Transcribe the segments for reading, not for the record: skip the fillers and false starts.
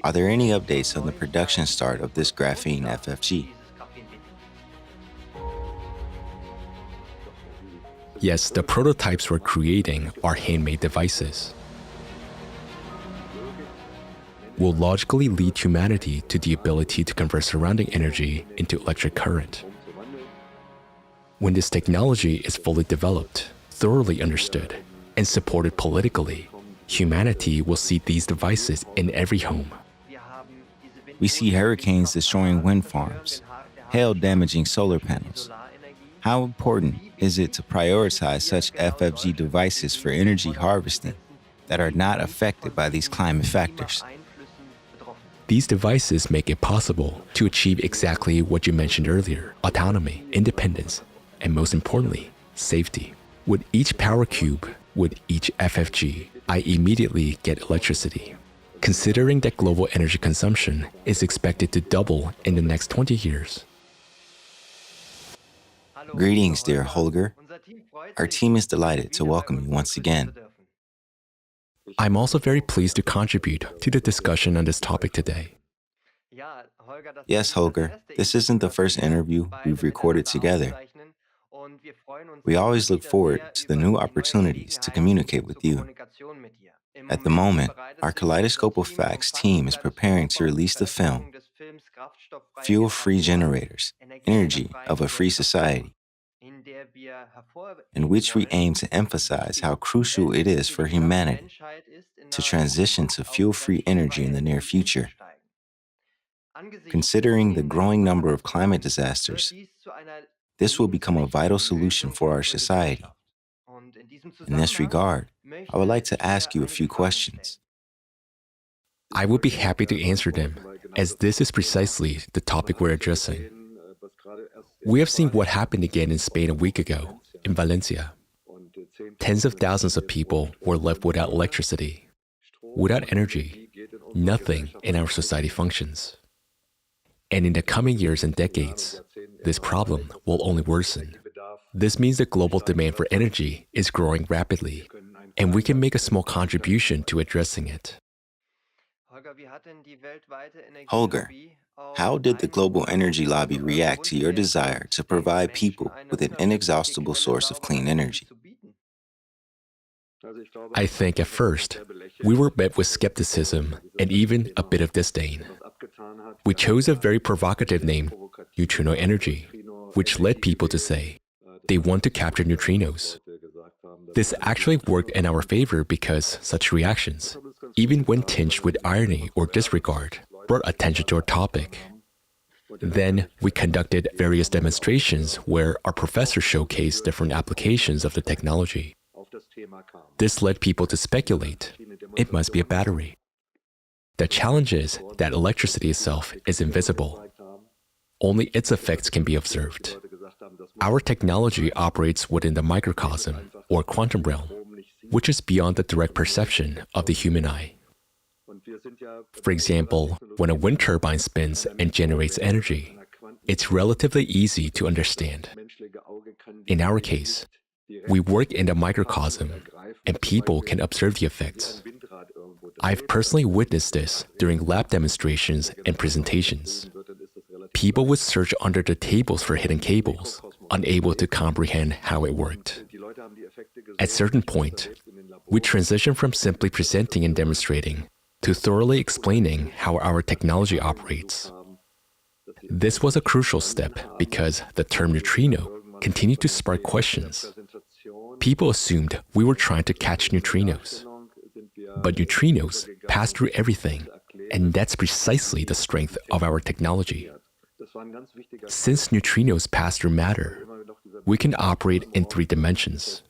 Are there any updates on the production start of this graphene FFG? Yes, the prototypes we're creating are handmade devices. Will logically lead humanity to the ability to convert surrounding energy into electric current. When this technology is fully developed, thoroughly understood, and supported politically, humanity will see these devices in every home. We see hurricanes destroying wind farms, hail damaging solar panels. How important is it to prioritize such FFG devices for energy harvesting that are not affected by these climate factors? These devices make it possible to achieve exactly what you mentioned earlier: autonomy, independence, and most importantly, safety. With each Powercube, with each FFG, I immediately get electricity. Considering that global energy consumption is expected to double in the next 20 years. Greetings, dear Holger. Our team is delighted to welcome you once again. I'm also very pleased to contribute to the discussion on this topic today. Yes, Holger, this isn't the first interview we've recorded together. We always look forward to the new opportunities to communicate with you. At the moment, our Kaleidoscope of Facts team is preparing to release the film, Fuel-Free Generators, Energy of a Free Society, in which we aim to emphasize how crucial it is for humanity to transition to fuel-free energy in the near future. Considering the growing number of climate disasters, this will become a vital solution for our society. In this regard, I would like to ask you a few questions. I would be happy to answer them, as this is precisely the topic we're addressing. We have seen what happened again in Spain a week ago, in Valencia. Tens of thousands of people were left without electricity. Without energy, nothing in our society functions. And in the coming years and decades, this problem will only worsen. This means the global demand for energy is growing rapidly, and we can make a small contribution to addressing it. Holger, how did the global energy lobby react to your desire to provide people with an inexhaustible source of clean energy? I think at first, we were met with skepticism and even a bit of disdain. We chose a very provocative name, neutrino energy, which led people to say they want to capture neutrinos. This actually worked in our favor because such reactions, even when tinged with irony or disregard, brought attention to our topic. Then we conducted various demonstrations where our professors showcased different applications of the technology. This led people to speculate it must be a battery. The challenge is that electricity itself is invisible. Only its effects can be observed. Our technology operates within the microcosm, or quantum realm, which is beyond the direct perception of the human eye. For example, when a wind turbine spins and generates energy, it's relatively easy to understand. In our case, we work in the microcosm, and people can observe the effects. I've personally witnessed this during lab demonstrations and presentations. People would search under the tables for hidden cables, unable to comprehend how it worked. At a certain point, we transitioned from simply presenting and demonstrating to thoroughly explaining how our technology operates. This was a crucial step because the term neutrino continued to spark questions. People assumed we were trying to catch neutrinos. But neutrinos pass through everything, and that's precisely the strength of our technology. Since neutrinos pass through matter, we can operate in 3 dimensions.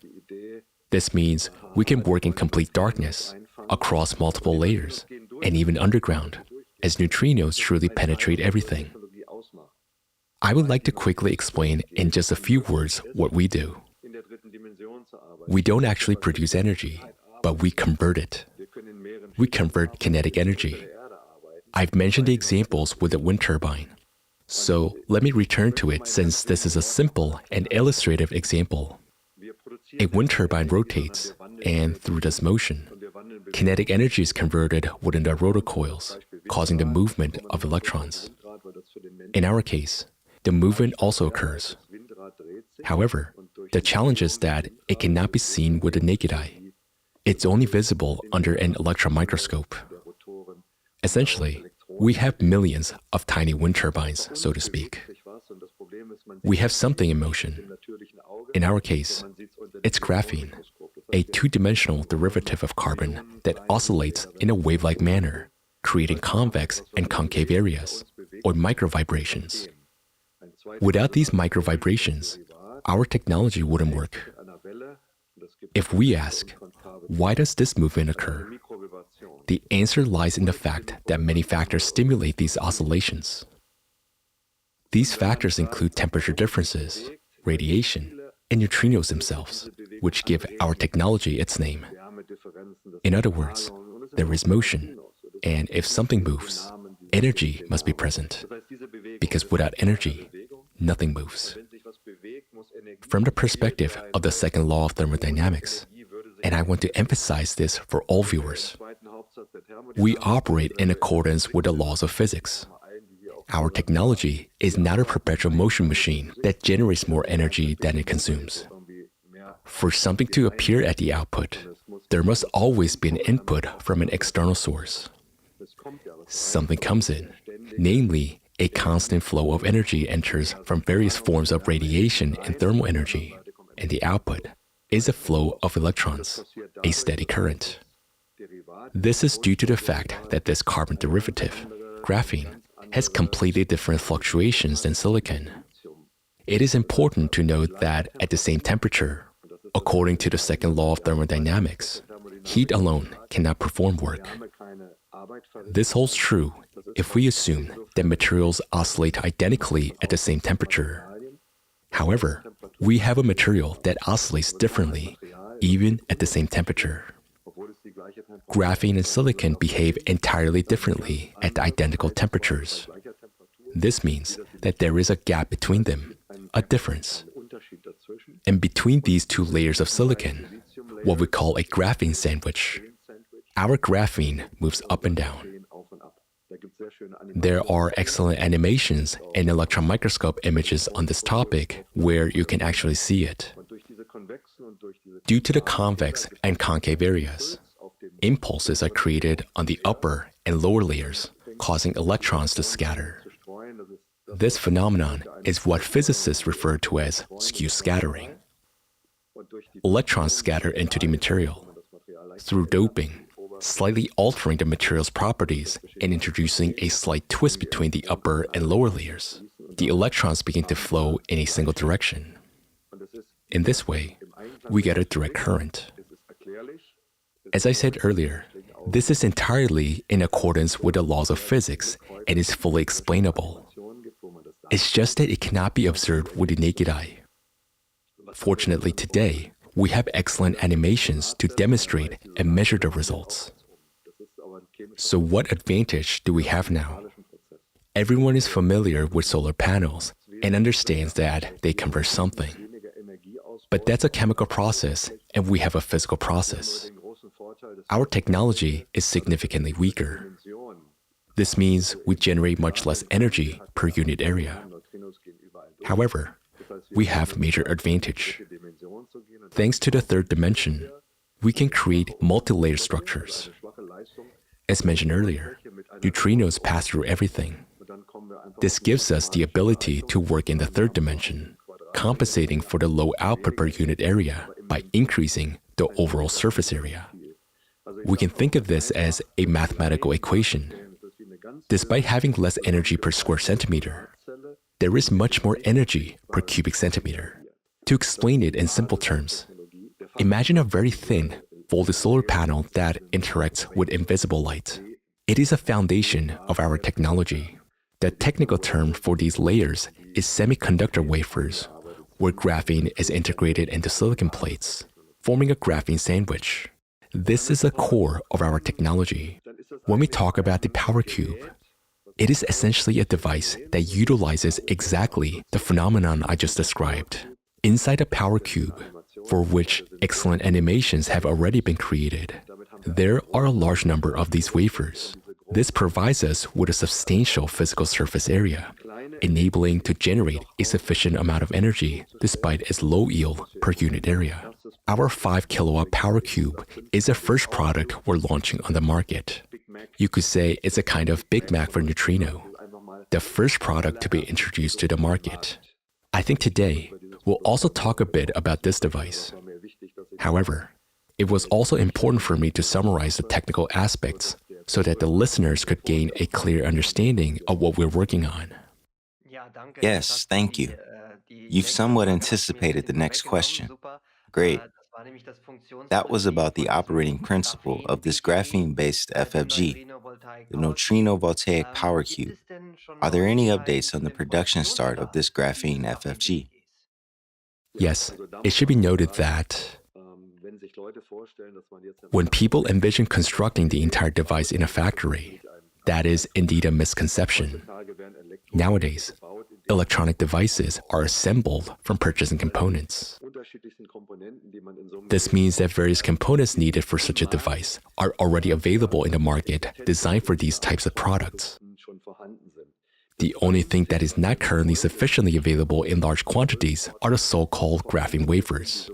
This means we can work in complete darkness, across multiple layers, and even underground, as neutrinos truly penetrate everything. I would like to quickly explain in just a few words what we do. We don't actually produce energy, but we convert it. We convert kinetic energy. I've mentioned the examples with the wind turbine. So let me return to it since this is a simple and illustrative example. A wind turbine rotates, and through this motion, kinetic energy is converted within the rotor coils, causing the movement of electrons. In our case, the movement also occurs. However, the challenge is that it cannot be seen with the naked eye. It's only visible under an electron microscope. Essentially, we have millions of tiny wind turbines, so to speak. We have something in motion. In our case, it's graphene, a two-dimensional derivative of carbon that oscillates in a wave-like manner, creating convex and concave areas, or microvibrations. Without these microvibrations, our technology wouldn't work. If we ask, why does this movement occur? The answer lies in the fact that many factors stimulate these oscillations. These factors include temperature differences, radiation, and neutrinos themselves, which give our technology its name. In other words, there is motion, and if something moves, energy must be present, because without energy, nothing moves. From the perspective of the second law of thermodynamics, and I want to emphasize this for all viewers, we operate in accordance with the laws of physics. Our technology is not a perpetual motion machine that generates more energy than it consumes. For something to appear at the output, there must always be an input from an external source. Something comes in, namely, a constant flow of energy enters from various forms of radiation and thermal energy, and the output is a flow of electrons, a steady current. This is due to the fact that this carbon derivative, graphene, has completely different fluctuations than silicon. It is important to note that at the same temperature, according to the second law of thermodynamics, heat alone cannot perform work. This holds true if we assume that materials oscillate identically at the same temperature. However, we have a material that oscillates differently, even at the same temperature. Graphene and silicon behave entirely differently at identical temperatures. This means that there is a gap between them, a difference. And between these two layers of silicon, what we call a graphene sandwich, our graphene moves up and down. There are excellent animations and electron microscope images on this topic where you can actually see it. Due to the convex and concave areas, impulses are created on the upper and lower layers, causing electrons to scatter. This phenomenon is what physicists refer to as skew scattering. Electrons scatter into the material. Through doping, slightly altering the material's properties and introducing a slight twist between the upper and lower layers, the electrons begin to flow in a single direction. In this way, we get a direct current. As I said earlier, this is entirely in accordance with the laws of physics and is fully explainable. It's just that it cannot be observed with the naked eye. Fortunately today, we have excellent animations to demonstrate and measure the results. So what advantage do we have now? Everyone is familiar with solar panels and understands that they convert something. But that's a chemical process, and we have a physical process. Our technology is significantly weaker. This means we generate much less energy per unit area. However, we have major advantage. Thanks to the third dimension, we can create multi-layer structures. As mentioned earlier, neutrinos pass through everything. This gives us the ability to work in the third dimension, compensating for the low output per unit area by increasing the overall surface area. We can think of this as a mathematical equation. Despite having less energy per square centimeter, there is much more energy per cubic centimeter. To explain it in simple terms, imagine a very thin, folded solar panel that interacts with invisible light. It is a foundation of our technology. The technical term for these layers is semiconductor wafers, where graphene is integrated into silicon plates, forming a graphene sandwich. This is the core of our technology. When we talk about the Powercube, it is essentially a device that utilizes exactly the phenomenon I just described. Inside a Powercube, for which excellent animations have already been created, there are a large number of these wafers. This provides us with a substantial physical surface area, enabling to generate a sufficient amount of energy despite its low yield per unit area. Our 5 kilowatt power cube is the first product we're launching on the market. You could say it's a kind of Big Mac for Neutrino, the first product to be introduced to the market. I think today we'll also talk a bit about this device. However, it was also important for me to summarize the technical aspects so that the listeners could gain a clear understanding of what we're working on. Yes, thank you. You've somewhat anticipated the next question. Great. That was about the operating principle of this graphene-based FFG, the Neutrinovoltaic Powercube. Are there any updates on the production start of this graphene FFG? Yes, it should be noted that when people envision constructing the entire device in a factory, that is indeed a misconception. Nowadays, electronic devices are assembled from purchasing components. This means that various components needed for such a device are already available in the market designed for these types of products. The only thing that is not currently sufficiently available in large quantities are the so-called graphene wafers.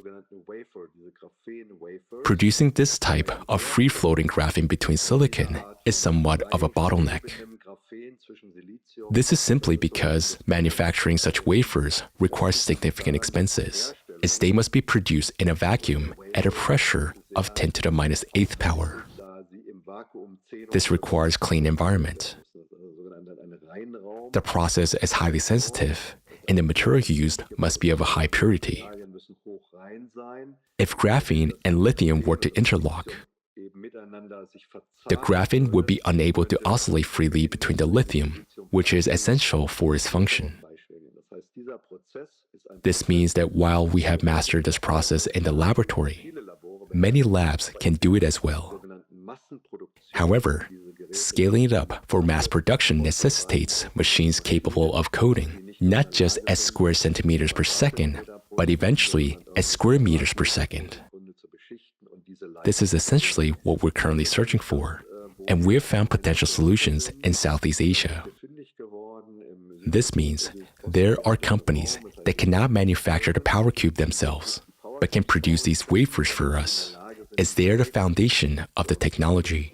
Producing this type of free-floating graphene between silicon is somewhat of a bottleneck. This is simply because manufacturing such wafers requires significant expenses, as they must be produced in a vacuum at a pressure of 10 to the minus 8th power. This requires clean environment. The process is highly sensitive, and the material used must be of a high purity. If graphene and lithium were to interlock, the graphene would be unable to oscillate freely between the lithium, which is essential for its function. This means that while we have mastered this process in the laboratory, many labs can do it as well. However, scaling it up for mass production necessitates machines capable of coding not just at square centimeters per second, but eventually at square meters per second. This is essentially what we're currently searching for, and we have found potential solutions in Southeast Asia. This means there are companies that cannot manufacture the power cube themselves, but can produce these wafers for us, as they are the foundation of the technology.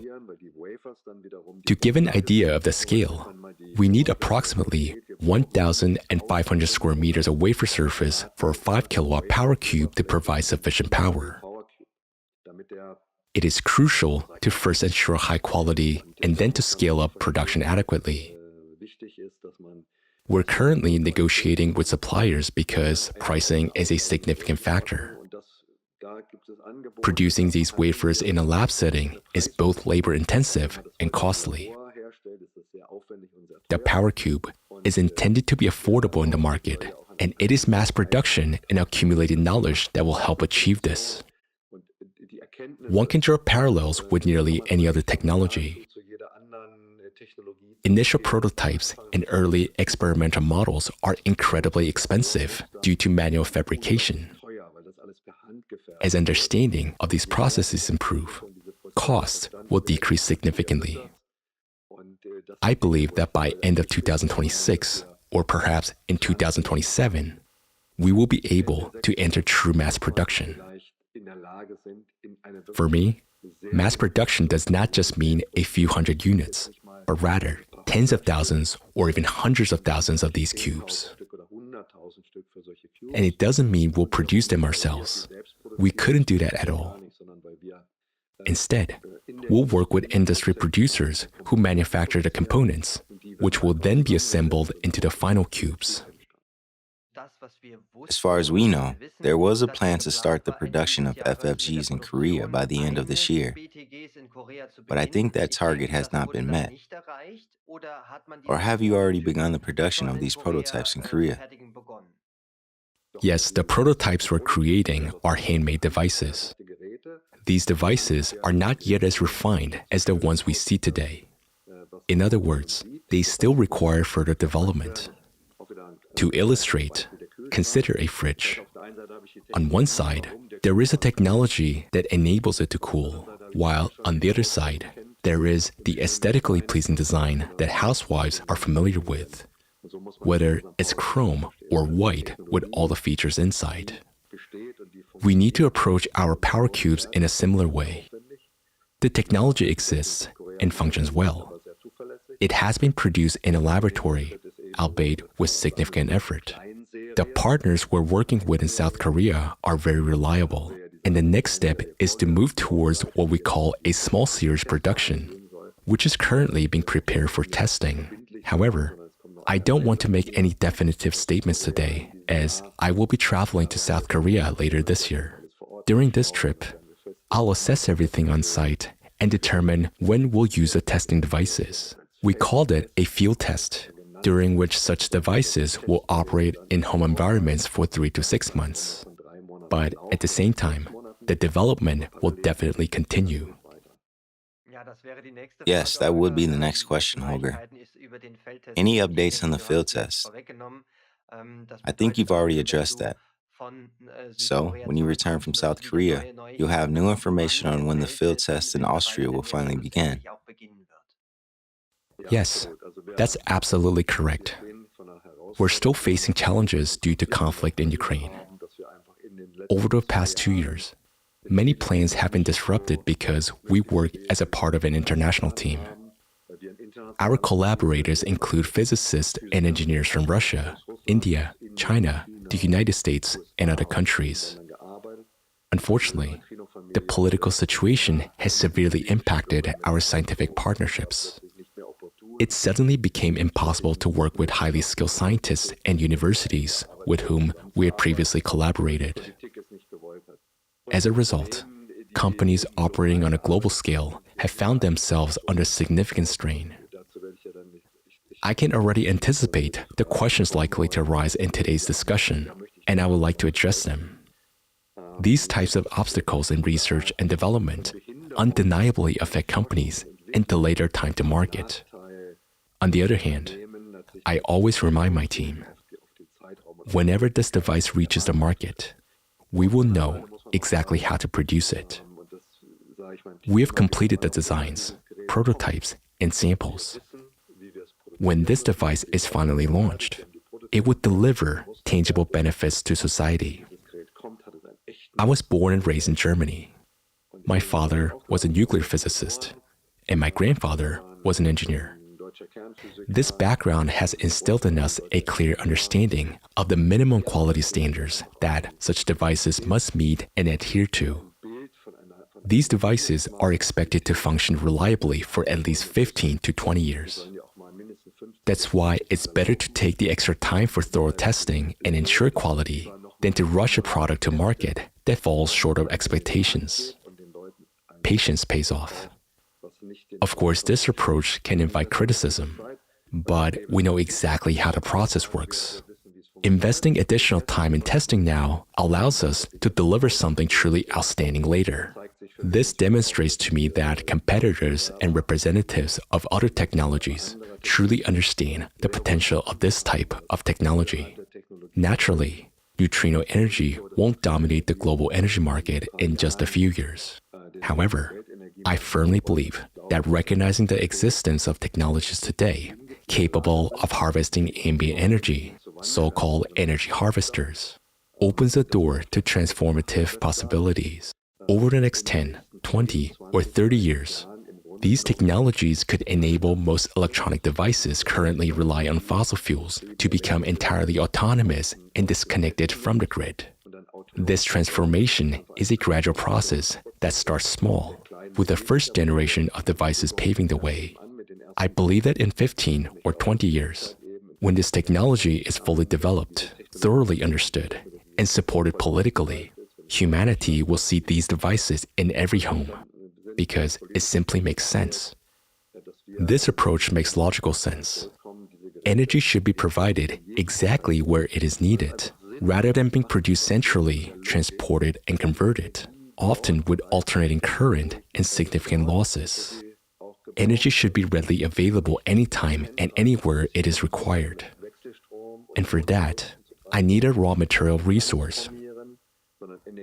To give an idea of the scale, we need approximately 1,500 square meters of wafer surface for a 5 kilowatt power cube to provide sufficient power. It is crucial to first ensure high quality and then to scale up production adequately. We're currently negotiating with suppliers because pricing is a significant factor. Producing these wafers in a lab setting is both labor-intensive and costly. The power cube is intended to be affordable in the market, and it is mass production and accumulated knowledge that will help achieve this. One can draw parallels with nearly any other technology. Initial prototypes and early experimental models are incredibly expensive due to manual fabrication. As understanding of these processes improve, costs will decrease significantly. I believe that by end of 2026, or perhaps in 2027, we will be able to enter true mass production. For me, mass production does not just mean a few hundred units, but rather tens of thousands or even hundreds of thousands of these cubes. And it doesn't mean we'll produce them ourselves. We couldn't do that at all. Instead, we'll work with industry producers who manufacture the components, which will then be assembled into the final cubes. As far as we know, there was a plan to start the production of FFGs in Korea by the end of this year. But I think that target has not been met. Or have you already begun the production of these prototypes in Korea? Yes, the prototypes we're creating are handmade devices. These devices are not yet as refined as the ones we see today. In other words, they still require further development. To illustrate, consider a fridge. On one side, there is a technology that enables it to cool, while on the other side, there is the aesthetically pleasing design that housewives are familiar with, whether it's chrome or white with all the features inside. We need to approach our power cubes in a similar way. The technology exists and functions well. It has been produced in a laboratory, albeit with significant effort. The partners we're working with in South Korea are very reliable, and the next step is to move towards what we call a small series production, which is currently being prepared for testing. However, I don't want to make any definitive statements today, as I will be traveling to South Korea later this year. During this trip, I'll assess everything on site and determine when we'll use the testing devices. We called it a field test, during which such devices will operate in home environments for 3 to 6 months. But at the same time, the development will definitely continue. Yes, that would be the next question, Holger. Any updates on the field test? I think you've already addressed that. So, when you return from South Korea, you'll have new information on when the field test in Austria will finally begin. Yes, that's absolutely correct. We're still facing challenges due to conflict in Ukraine. Over the past 2 years, many plans have been disrupted because we work as a part of an international team. Our collaborators include physicists and engineers from Russia, India, China, the United States, and other countries. Unfortunately, the political situation has severely impacted our scientific partnerships. It suddenly became impossible to work with highly skilled scientists and universities with whom we had previously collaborated. As a result, companies operating on a global scale have found themselves under significant strain. I can already anticipate the questions likely to arise in today's discussion, and I would like to address them. These types of obstacles in research and development undeniably affect companies and delay their time to market. On the other hand, I always remind my team, whenever this device reaches the market, we will know exactly how to produce it. We have completed the designs, prototypes, and samples. When this device is finally launched, it would deliver tangible benefits to society. I was born and raised in Germany. My father was a nuclear physicist, and my grandfather was an engineer. This background has instilled in us a clear understanding of the minimum quality standards that such devices must meet and adhere to. These devices are expected to function reliably for at least 15 to 20 years. That's why it's better to take the extra time for thorough testing and ensure quality than to rush a product to market that falls short of expectations. Patience pays off. Of course, this approach can invite criticism, but we know exactly how the process works. Investing additional time in testing now allows us to deliver something truly outstanding later. This demonstrates to me that competitors and representatives of other technologies truly understand the potential of this type of technology. Naturally, neutrino energy won't dominate the global energy market in just a few years. However, I firmly believe that recognizing the existence of technologies today capable of harvesting ambient energy, so-called energy harvesters, opens the door to transformative possibilities. Over the next 10, 20, or 30 years, these technologies could enable most electronic devices currently rely on fossil fuels to become entirely autonomous and disconnected from the grid. This transformation is a gradual process that starts small, with the first generation of devices paving the way. I believe that in 15 or 20 years, when this technology is fully developed, thoroughly understood, and supported politically, humanity will see these devices in every home because it simply makes sense. This approach makes logical sense. Energy should be provided exactly where it is needed, rather than being produced centrally, transported, and converted, often with alternating current and significant losses. Energy should be readily available anytime and anywhere it is required. And for that, I need a raw material resource.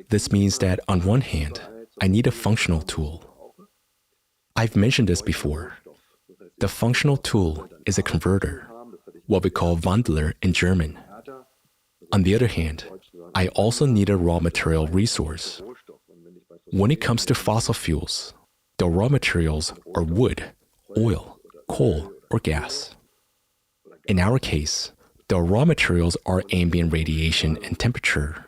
This means that on one hand, I need a functional tool. I've mentioned this before. The functional tool is a converter, what we call Wandler in German. On the other hand, I also need a raw material resource. When it comes to fossil fuels, the raw materials are wood, oil, coal, or gas. In our case, the raw materials are ambient radiation and temperature.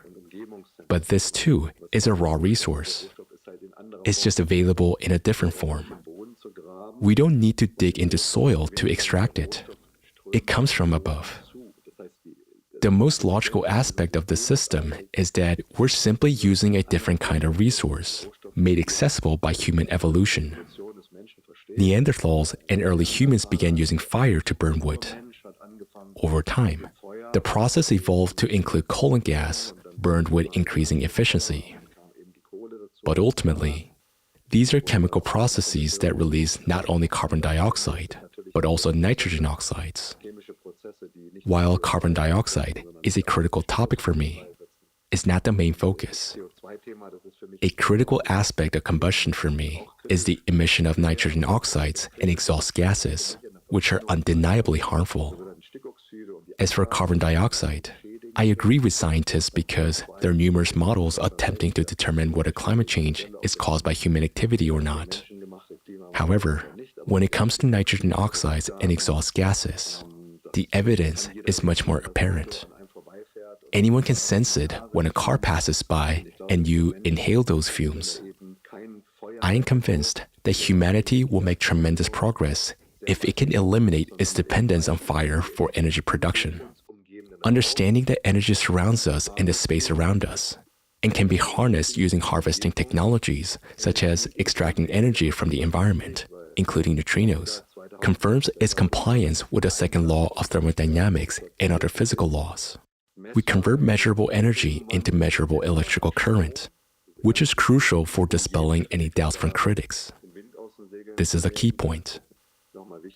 But this too is a raw resource. It's just available in a different form. We don't need to dig into soil to extract it. It comes from above. The most logical aspect of the system is that we're simply using a different kind of resource, made accessible by human evolution. Neanderthals and early humans began using fire to burn wood. Over time, the process evolved to include coal and gas, burned with increasing efficiency. But ultimately, these are chemical processes that release not only carbon dioxide, but also nitrogen oxides. While carbon dioxide is a critical topic for me, it's not the main focus. A critical aspect of combustion for me is the emission of nitrogen oxides and exhaust gases, which are undeniably harmful. As for carbon dioxide, I agree with scientists because there are numerous models attempting to determine whether climate change is caused by human activity or not. However, when it comes to nitrogen oxides and exhaust gases, the evidence is much more apparent. Anyone can sense it when a car passes by and you inhale those fumes. I am convinced that humanity will make tremendous progress if it can eliminate its dependence on fire for energy production. Understanding that energy surrounds us in the space around us and can be harnessed using harvesting technologies such as extracting energy from the environment, including neutrinos, confirms its compliance with the second law of thermodynamics and other physical laws. We convert measurable energy into measurable electrical current, which is crucial for dispelling any doubts from critics. This is a key point.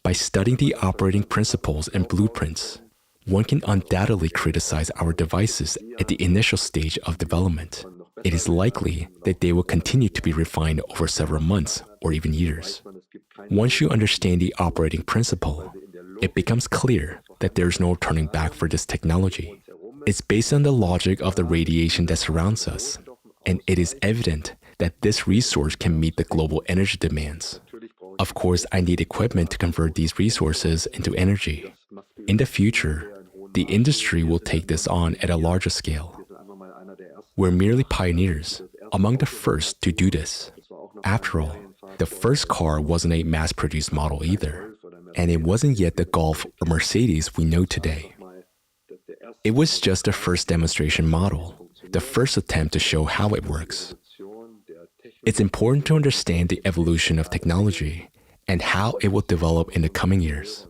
By studying the operating principles and blueprints, one can undoubtedly criticize our devices at the initial stage of development. It is likely that they will continue to be refined over several months or even years. Once you understand the operating principle, it becomes clear that there is no turning back for this technology. It's based on the logic of the radiation that surrounds us, and it is evident that this resource can meet the global energy demands. Of course, I need equipment to convert these resources into energy. In the future, the industry will take this on at a larger scale. We're merely pioneers, among the first to do this. After all, the first car wasn't a mass-produced model either, and it wasn't yet the Golf or Mercedes we know today. It was just the first demonstration model, the first attempt to show how it works. It's important to understand the evolution of technology and how it will develop in the coming years.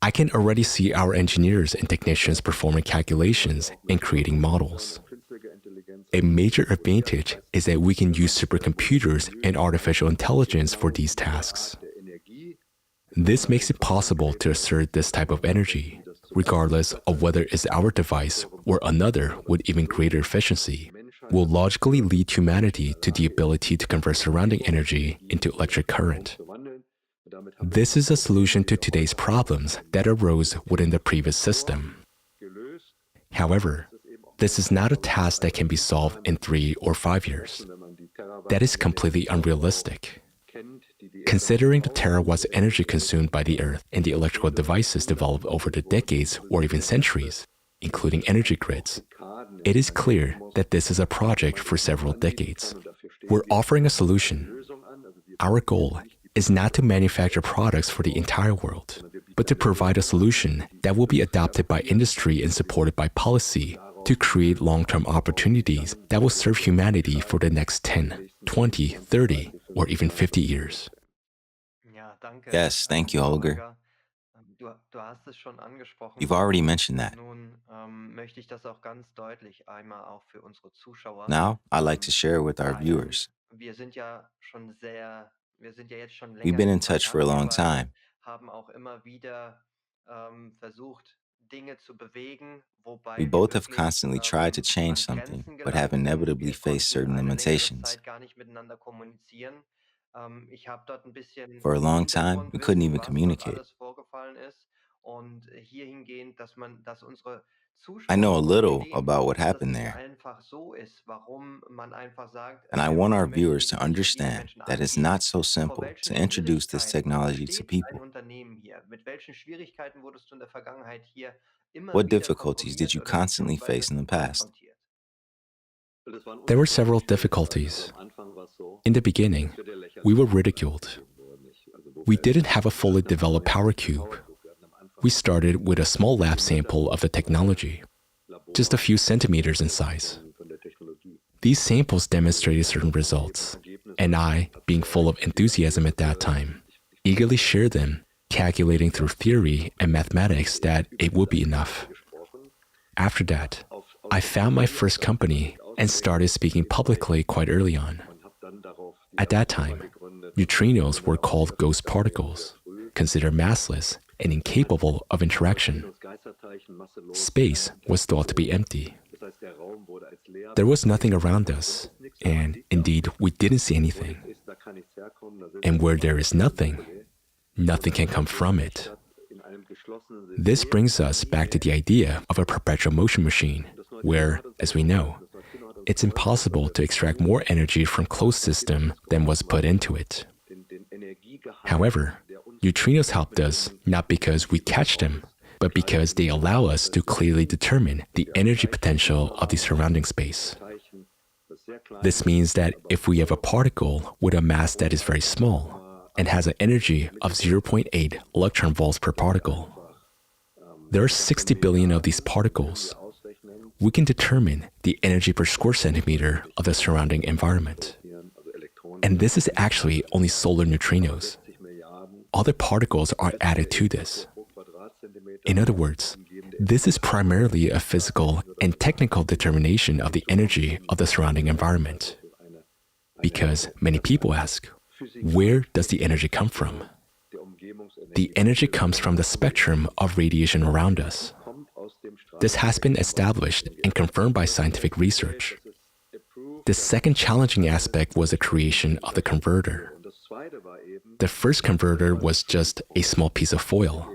I can already see our engineers and technicians performing calculations and creating models. A major advantage is that we can use supercomputers and artificial intelligence for these tasks. This makes it possible to assert this type of energy, regardless of whether it's our device or another with even greater efficiency, will logically lead humanity to the ability to convert surrounding energy into electric current. This is a solution to today's problems that arose within the previous system. However, this is not a task that can be solved in 3 or 5 years. That is completely unrealistic. Considering the terawatts of energy consumed by the Earth and the electrical devices developed over the decades or even centuries, including energy grids, it is clear that this is a project for several decades. We're offering a solution. Our goal is not to manufacture products for the entire world, but to provide a solution that will be adopted by industry and supported by policy to create long-term opportunities that will serve humanity for the next 10, 20, 30, or even 50 years. Yes, thank you, Holger. You've already mentioned that. Now, I'd like to share with our viewers. We've been in touch for a long time. We both have constantly tried to change something, but have inevitably faced certain limitations. For a long time, we couldn't even communicate. I know a little about what happened there, and I want our viewers to understand that it's not so simple to introduce this technology to people. What difficulties did you constantly face in the past? There were several difficulties. In the beginning, we were ridiculed. We didn't have a fully developed power cube. We started with a small lab sample of the technology, just a few centimeters in size. These samples demonstrated certain results, and I, being full of enthusiasm at that time, eagerly shared them, calculating through theory and mathematics that it would be enough. After that, I found my first company and started speaking publicly quite early on. At that time, neutrinos were called ghost particles, considered massless and incapable of interaction. Space was thought to be empty. There was nothing around us, and indeed, we didn't see anything. And where there is nothing, nothing can come from it. This brings us back to the idea of a perpetual motion machine, where, as we know, it's impossible to extract more energy from closed system than was put into it. However, neutrinos helped us not because we catch them, but because they allow us to clearly determine the energy potential of the surrounding space. This means that if we have a particle with a mass that is very small and has an energy of 0.8 electron volts per particle, there are 60 billion of these particles. We can determine the energy per square centimeter of the surrounding environment. And this is actually only solar neutrinos. Other particles are added to this. In other words, this is primarily a physical and technical determination of the energy of the surrounding environment. Because many people ask, where does the energy come from? The energy comes from the spectrum of radiation around us. This has been established and confirmed by scientific research. The second challenging aspect was the creation of the converter. The first converter was just a small piece of foil.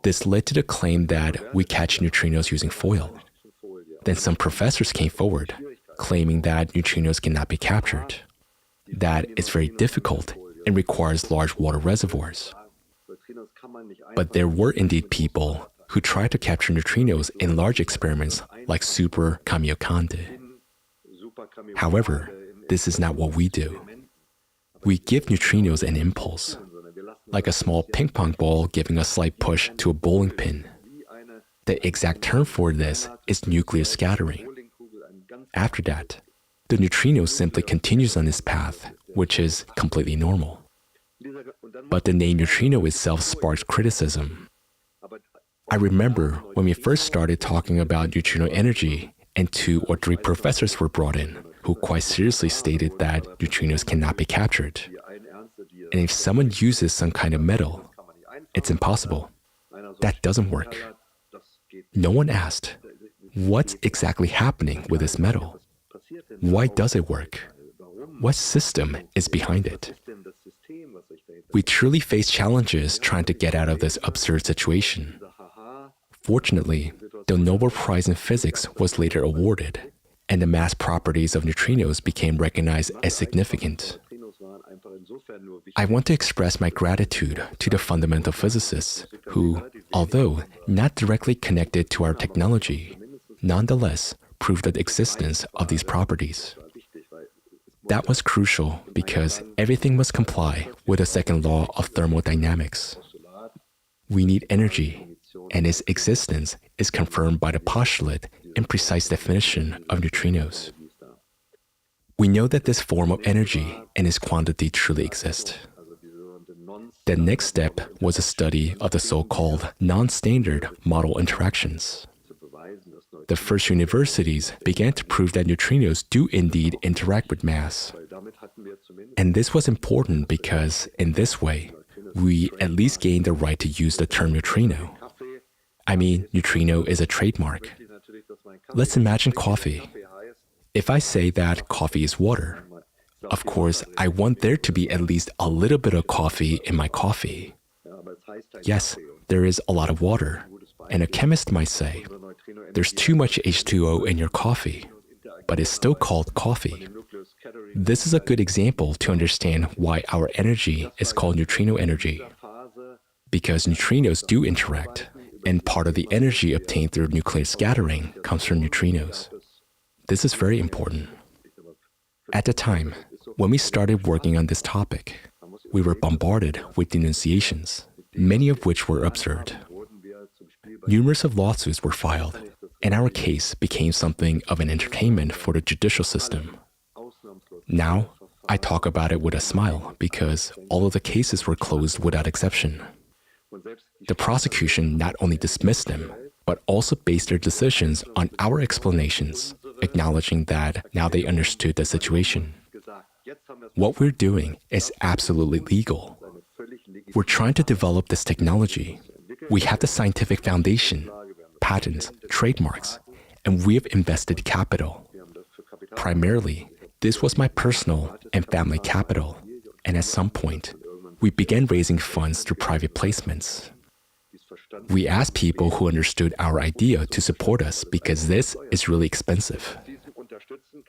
This led to the claim that we catch neutrinos using foil. Then some professors came forward, claiming that neutrinos cannot be captured, that it's very difficult and requires large water reservoirs. But there were indeed people who tried to capture neutrinos in large experiments like Super Kamiokande. However, this is not what we do. We give neutrinos an impulse, like a small ping pong ball giving a slight push to a bowling pin. The exact term for this is nuclear scattering. After that, the neutrino simply continues on its path, which is completely normal. But the name neutrino itself sparks criticism. I remember when we first started talking about neutrino energy, and 2 or 3 professors were brought in, who quite seriously stated that neutrinos cannot be captured. And if someone uses some kind of metal, it's impossible. That doesn't work. No one asked, what's exactly happening with this metal? Why does it work? What system is behind it? We truly face challenges trying to get out of this absurd situation. Fortunately, the Nobel Prize in Physics was later awarded, and the mass properties of neutrinos became recognized as significant. I want to express my gratitude to the fundamental physicists who, although not directly connected to our technology, nonetheless proved the existence of these properties. That was crucial because everything must comply with the second law of thermodynamics. We need energy, and its existence is confirmed by the postulate and precise definition of neutrinos. We know that this form of energy and its quantity truly exist. The next step was a study of the so-called non-standard model interactions. The first universities began to prove that neutrinos do indeed interact with mass. And this was important because, in this way, we at least gained the right to use the term neutrino. I mean, neutrino is a trademark. Let's imagine coffee. If I say that coffee is water, Of course, I want there to be at least a little bit of coffee in my coffee. Yes, there is a lot of water, and a chemist might say, there's too much H2O in your coffee, but it's still called coffee. This is a good example to understand why our energy is called neutrino energy, because neutrinos do interact, and part of the energy obtained through nuclear scattering comes from neutrinos. This is very important. At the time, when we started working on this topic, we were bombarded with denunciations, many of which were absurd. Numerous of lawsuits were filed, and our case became something of an entertainment for the judicial system. Now, I talk about it with a smile because all of the cases were closed without exception. The prosecution not only dismissed them, but also based their decisions on our explanations, acknowledging that now they understood the situation. What we're doing is absolutely legal. We're trying to develop this technology. We have the scientific foundation, patents, trademarks, and we have invested capital. Primarily, this was my personal and family capital, and at some point, we began raising funds through private placements. We asked people who understood our idea to support us because this is really expensive.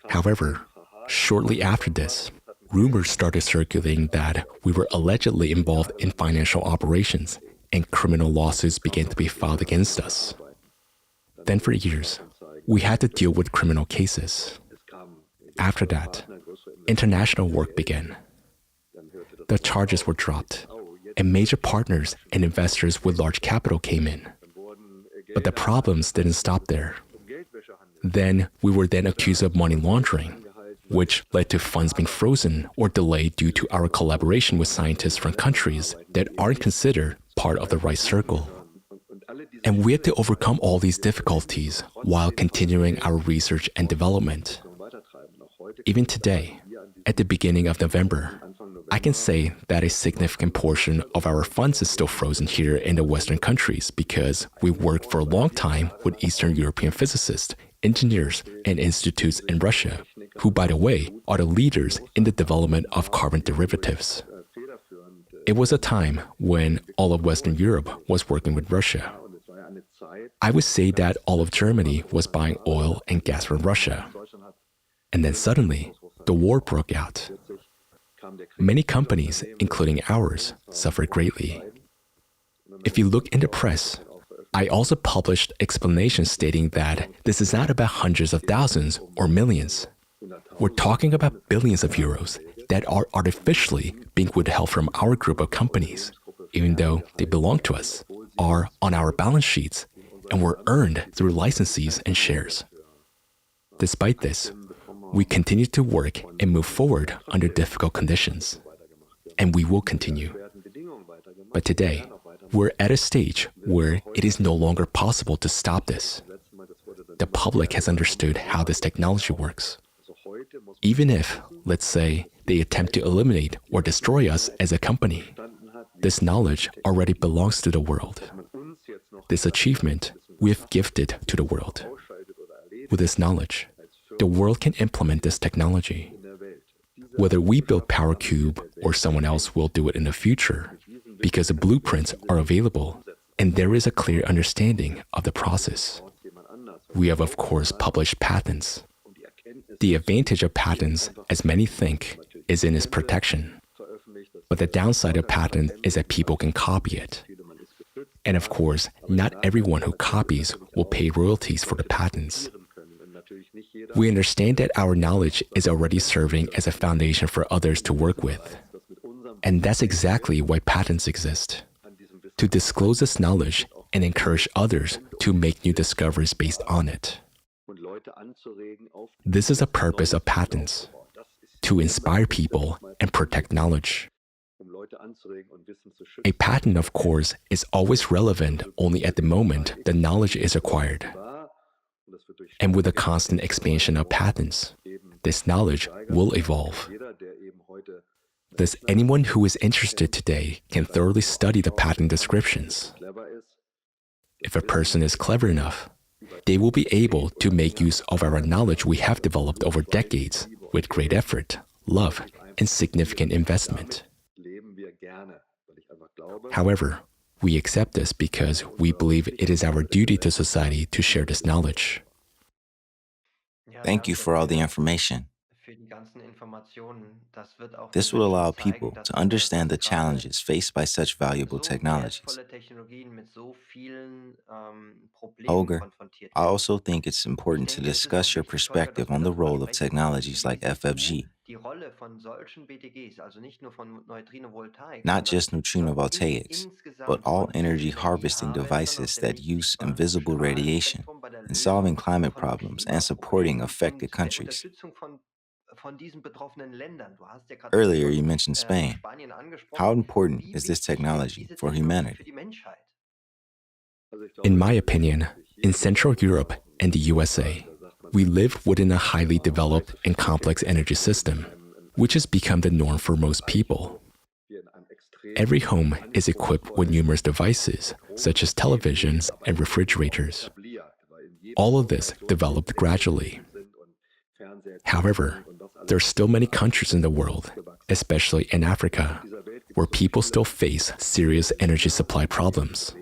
However, shortly after this, rumors started circulating that we were allegedly involved in financial operations and criminal lawsuits began to be filed against us. Then for years, we had to deal with criminal cases. After that, international work began. The charges were dropped, and major partners and investors with large capital came in. But the problems didn't stop there. Then we were then accused of money laundering, which led to funds being frozen or delayed due to our collaboration with scientists from countries that aren't considered part of the right circle. And we had to overcome all these difficulties while continuing our research and development. Even today, at the beginning of November, I can say that a significant portion of our funds is still frozen here in the Western countries because we worked for a long time with Eastern European physicists, engineers, and institutes in Russia, who, by the way, are the leaders in the development of carbon derivatives. It was a time when all of Western Europe was working with Russia. I would say that all of Germany was buying oil and gas from Russia. And then suddenly, the war broke out. Many companies, including ours, suffered greatly. If you look in the press, I also published explanations stating that this is not about hundreds of thousands or millions. We're talking about billions of euros that are artificially being withheld from our group of companies, even though they belong to us, are on our balance sheets, and were earned through licenses and shares. Despite this, we continue to work and move forward under difficult conditions, and we will continue. But today, we're at a stage where it is no longer possible to stop this. The public has understood how this technology works. Even if, let's say, they attempt to eliminate or destroy us as a company, this knowledge already belongs to the world. This achievement we have gifted to the world. With this knowledge, the world can implement this technology. Whether we build Powercube or someone else will do it in the future, because the blueprints are available and there is a clear understanding of the process. We have, of course, published patents. The advantage of patents, as many think, is in its protection. But the downside of patent is that people can copy it. And of course, not everyone who copies will pay royalties for the patents. We understand that our knowledge is already serving as a foundation for others to work with. And that's exactly why patents exist. To disclose this knowledge and encourage others to make new discoveries based on it. This is the purpose of patents, to inspire people and protect knowledge. A patent, of course, is always relevant only at the moment the knowledge is acquired. And with the constant expansion of patents, this knowledge will evolve. Thus, anyone who is interested today can thoroughly study the patent descriptions. If a person is clever enough, they will be able to make use of our knowledge we have developed over decades with great effort, love, and significant investment. However, we accept this because we believe it is our duty to society to share this knowledge. Thank you for all the information. für die ganzen Informationen. Das wird auch den This will Menschen allow zeigen, people dass to understand the gerade challenges faced by such valuable so technologies. wertvolle Technologien mit so vielen Problemen Holger, konfrontiert I werden. also think it's Ich important to denke, es ist auch discuss your wichtig, Holger, dass perspective wir on the darüber role of sprechen, technologies wie like siehst du FFG, die Rolle von solchen BTGs, also nicht nur von Neutrinovoltaik, not sondern just neutrinovoltaics, but insgesamt all von energy harvesting Energieharvestern aus devices dem that use invisible radiation Strahlenspektrum bei der in solving Lösung climate von problems and supporting Klimaproblemen affected und der countries. Unterstützung von diesen betroffenen Ländern. Du hast ja gerade das Earlier, Thema you mentioned Spain. Spanien How angesprochen. important Wie is this wichtig ist technology diese for Technologie für humanity? die Menschheit? In my opinion, in Central Europe and the USA, we live within a highly developed and complex energy system, which has become the norm for most people. Every home is equipped with numerous devices, such as televisions and refrigerators. All of this developed gradually. However, there are still many countries in the world, especially in Africa, where people still face serious energy supply problems.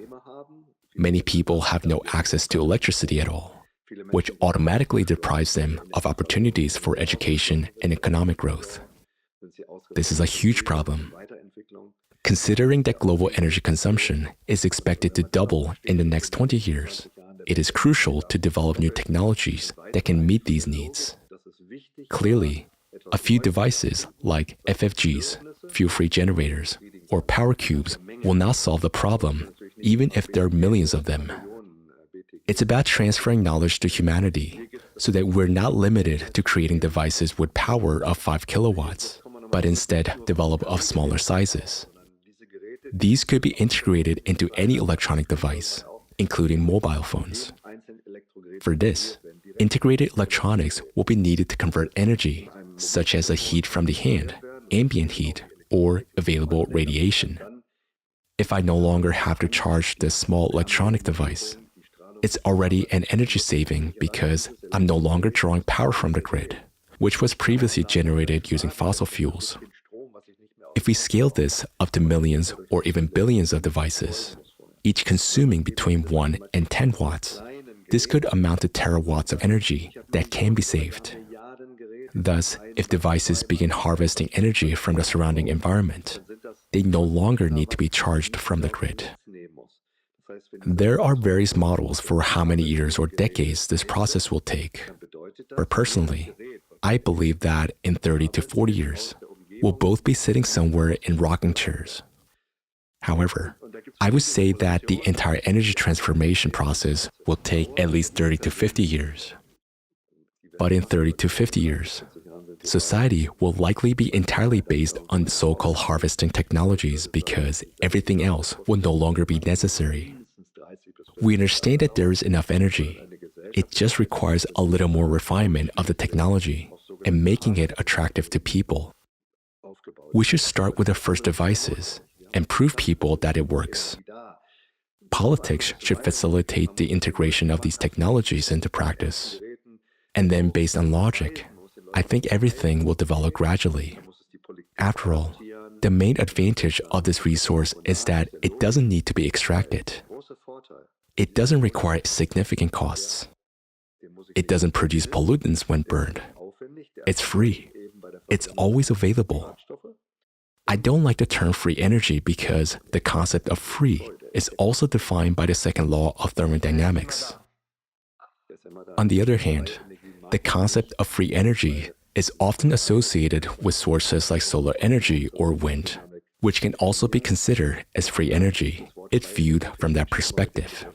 Many people have no access to electricity at all, which automatically deprives them of opportunities for education and economic growth. This is a huge problem. Considering that global energy consumption is expected to double in the next 20 years, it is crucial to develop new technologies that can meet these needs. Clearly, a few devices like FFGs, fuel-free generators, or power cubes will not solve the problem, even if there are millions of them. It's about transferring knowledge to humanity so that we're not limited to creating devices with power of 5 kilowatts, but instead develop of smaller sizes. These could be integrated into any electronic device, including mobile phones. For this, integrated electronics will be needed to convert energy, such as the heat from the hand, ambient heat, or available radiation. If I no longer have to charge this small electronic device, it's already an energy saving because I'm no longer drawing power from the grid, which was previously generated using fossil fuels. If we scale this up to millions or even billions of devices, each consuming between 1 and 10 watts, this could amount to terawatts of energy that can be saved. Thus, if devices begin harvesting energy from the surrounding environment, they no longer need to be charged from the grid. There are various models for how many years or decades this process will take. But personally, I believe that in 30 to 40 years, we'll both be sitting somewhere in rocking chairs. However, I would say that the entire energy transformation process will take at least 30 to 50 years. But in 30 to 50 years, society will likely be entirely based on so-called harvesting technologies because everything else will no longer be necessary. We understand that there is enough energy. It just requires a little more refinement of the technology and making it attractive to people. We should start with the first devices and prove people that it works. Politics should facilitate the integration of these technologies into practice. And then based on logic, I think everything will develop gradually. After all, the main advantage of this resource is that it doesn't need to be extracted. It doesn't require significant costs. It doesn't produce pollutants when burned. It's free. It's always available. I don't like the term free energy because the concept of free is also defined by the second law of thermodynamics. On the other hand, the concept of free energy is often associated with sources like solar energy or wind, which can also be considered as free energy if viewed from that perspective.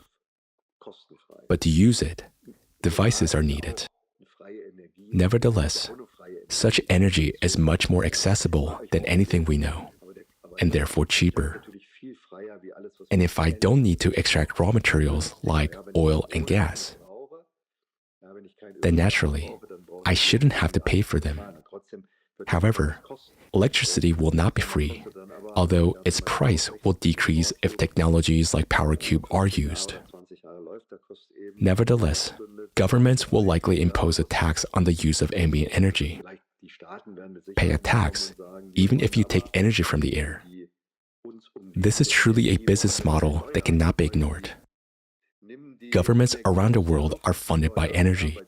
But to use it, devices are needed. Nevertheless, such energy is much more accessible than anything we know, and therefore cheaper. And if I don't need to extract raw materials like oil and gas, then naturally, I shouldn't have to pay for them. However, electricity will not be free, although its price will decrease if technologies like Powercube are used. Nevertheless, governments will likely impose a tax on the use of ambient energy. pay a tax, even if you take energy from the air. This is truly a business model that cannot be ignored. Governments around the world are funded by energy.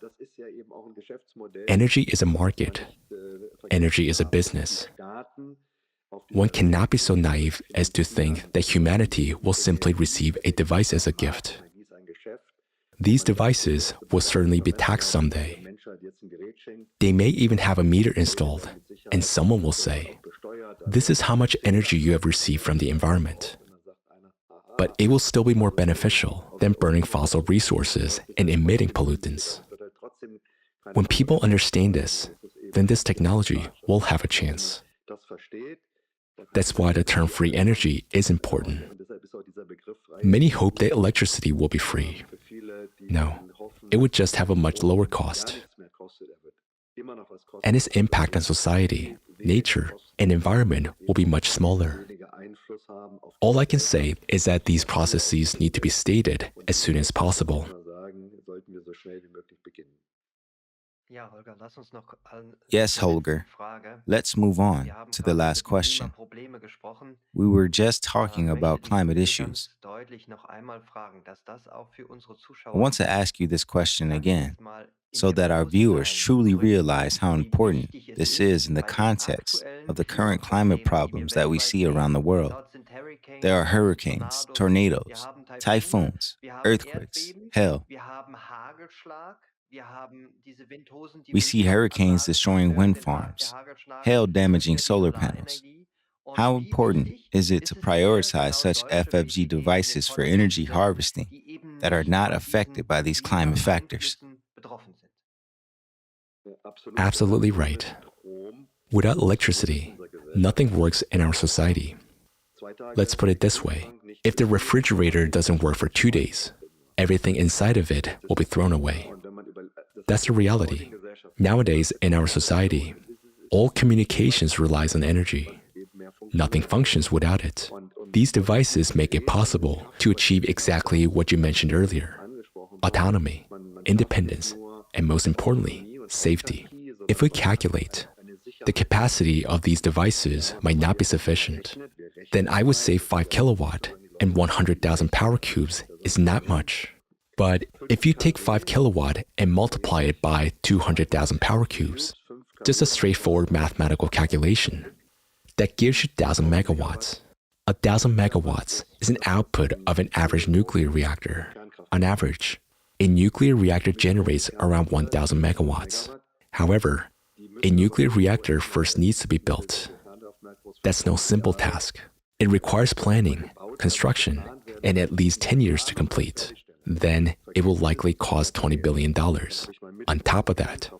Energy is a market. Energy is a business. One cannot be so naive as to think that humanity will simply receive a device as a gift. These devices will certainly be taxed someday. They may even have a meter installed, and someone will say, "This is how much energy you have received from the environment." But it will still be more beneficial than burning fossil resources and emitting pollutants. When people understand this, then this technology will have a chance. That's why the term free energy is important. Many hope that electricity will be free. No, it would just have a much lower cost. And its impact on society, nature, and environment will be much smaller. All I can say is that these processes need to be stated as soon as possible. Yes, Holger. Let's move on to the last question. We were just talking about climate issues. I want to ask you this question again, so that our viewers truly realize how important this is in the context of the current climate problems that we see around the world. There are hurricanes, tornadoes, typhoons, earthquakes, hail. We see hurricanes destroying wind farms, hail damaging solar panels. How important is it to prioritize such FFG devices for energy harvesting that are not affected by these climate factors? Absolutely right. Without electricity, nothing works in our society. Let's put it this way. If the refrigerator doesn't work for 2 days, everything inside of it will be thrown away. That's the reality. Nowadays, in our society, all communications relies on energy. Nothing functions without it. These devices make it possible to achieve exactly what you mentioned earlier: autonomy, independence, and most importantly, safety. If we calculate, the capacity of these devices might not be sufficient, then I would say 5 kilowatt and 100,000 power cubes is not much. But if you take 5 kilowatt and multiply it by 200,000 power cubes, just a straightforward mathematical calculation, that gives you 1,000 megawatts. 1,000 megawatts is an output of an average nuclear reactor. On average, a nuclear reactor generates around 1,000 megawatts. However, a nuclear reactor first needs to be built. That's no simple task. It requires planning, construction, and at least 10 years to complete. Then it will likely cost $20 billion. On top of that,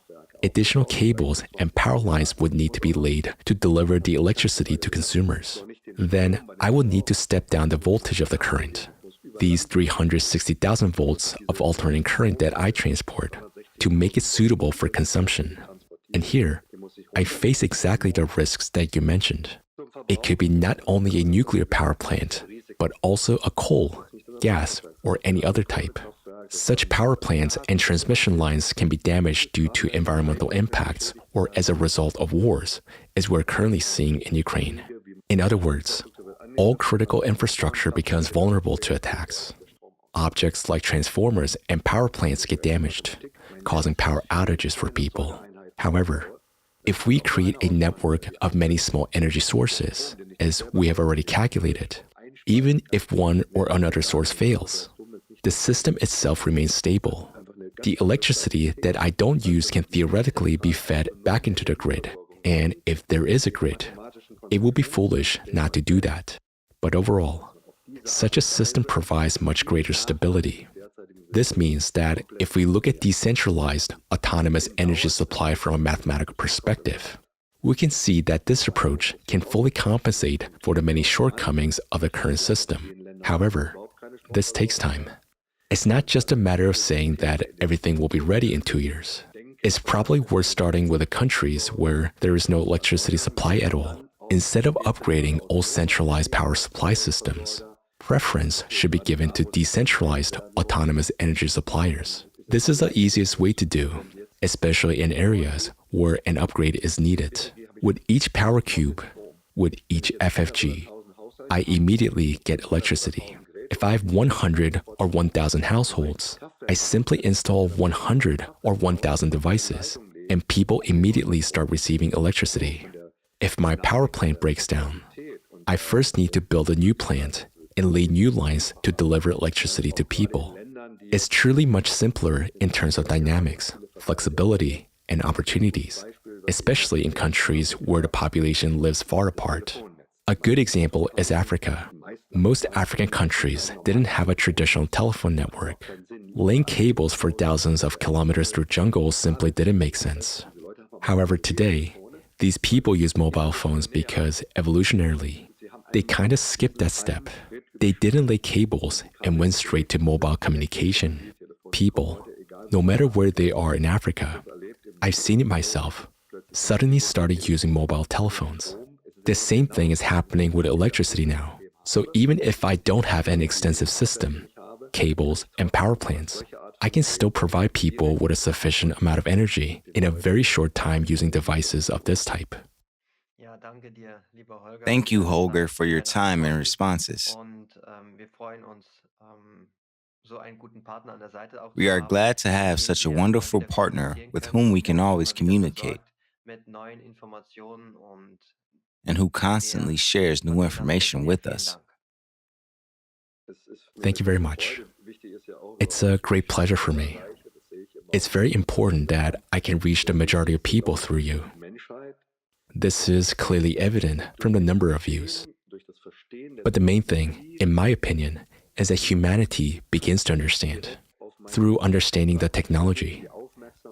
additional cables and power lines would need to be laid to deliver the electricity to consumers. Then I would need to step down the voltage of the current, these 360,000 volts of alternating current that I transport, to make it suitable for consumption. And here, I face exactly the risks that you mentioned. It could be not only a nuclear power plant, but also a coal, gas, or any other type. Such power plants and transmission lines can be damaged due to environmental impacts or as a result of wars, as we're currently seeing in Ukraine. In other words, all critical infrastructure becomes vulnerable to attacks. Objects like transformers and power plants get damaged, causing power outages for people. However, if we create a network of many small energy sources, as we have already calculated, even if one or another source fails, the system itself remains stable. The electricity that I don't use can theoretically be fed back into the grid, and if there is a grid, it would be foolish not to do that. But overall, such a system provides much greater stability. This means that if we look at decentralized, autonomous energy supply from a mathematical perspective, we can see that this approach can fully compensate for the many shortcomings of the current system. However, this takes time. It's not just a matter of saying that everything will be ready in 2 years. It's probably worth starting with the countries where there is no electricity supply at all. Instead of upgrading all centralized power supply systems, preference should be given to decentralized, autonomous energy suppliers. This is the easiest way to do, especially in areas where an upgrade is needed. With each power cube, with each FFG, I immediately get electricity. If I have 100 or 1,000 households, I simply install 100 or 1,000 devices, and people immediately start receiving electricity. If my power plant breaks down, I first need to build a new plant and lay new lines to deliver electricity to people. It's truly much simpler in terms of dynamics, flexibility, and opportunities, especially in countries where the population lives far apart. A good example is Africa. Most African countries didn't have a traditional telephone network. Laying cables for thousands of kilometers through jungles simply didn't make sense. However, today, these people use mobile phones because, evolutionarily, they kind of skipped that step. They didn't lay cables and went straight to mobile communication. People, no matter where they are in Africa, I've seen it myself, suddenly started using mobile telephones. The same thing is happening with electricity now. So even if I don't have an extensive system, cables, and power plants, I can still provide people with a sufficient amount of energy in a very short time using devices of this type. Ja, danke dir, lieber Holger, für Thank you, Holger, deine, for your deine time and Antworten. responses. Und wir freuen uns, so einen guten Partner an der Seite auch We zu are haben, glad to mit have dem such a wir immer wonderful wieder partner kommunizieren with können whom we can und der always immer wieder communicate versorgt mit neuen Informationen und and who der constantly shares von new dem dann sprechen information wir. with Vielen us. Dank. Thank you very much. It's a great pleasure for me. It's very important that I can reach the majority of people through you. This is clearly evident from the number of views. But the main thing, in my opinion, is that humanity begins to understand. Through understanding the technology,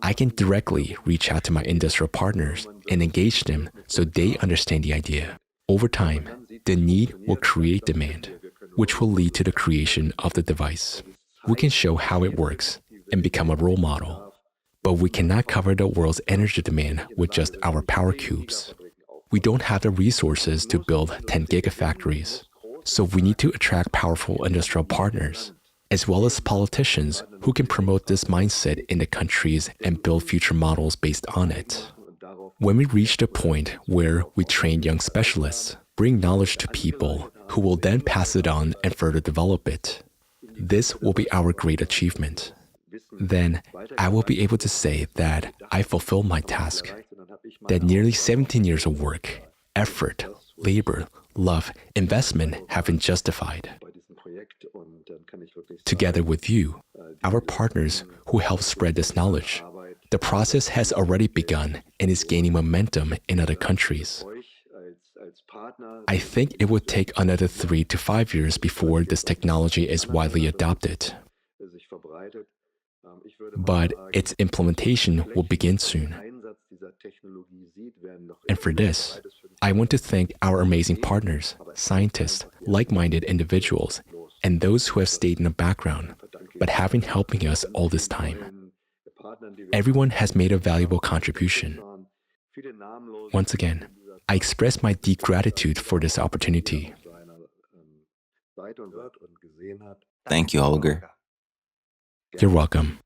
I can directly reach out to my industrial partners and engage them so they understand the idea. Over time, the need will create demand, which will lead to the creation of the device. We can show how it works and become a role model, but we cannot cover the world's energy demand with just our power cubes. We don't have the resources to build 10 gigafactories, so we need to attract powerful industrial partners, as well as politicians who can promote this mindset in the countries and build future models based on it. When we reach the point where we train young specialists, bring knowledge to people who will then pass it on and further develop it, this will be our great achievement. Then I will be able to say that I fulfilled my task, that nearly 17 years of work, effort, labor, love, investment have been justified. Together with you, our partners who help spread this knowledge, the process has already begun and is gaining momentum in other countries. I think it would take another 3 to 5 years before this technology is widely adopted. But its implementation will begin soon. And for this, I want to thank our amazing partners, scientists, like-minded individuals, and those who have stayed in the background, but have been helping us all this time. Everyone has made a valuable contribution. Once again, I express my deep gratitude for this opportunity. Thank you, Holger. You're welcome.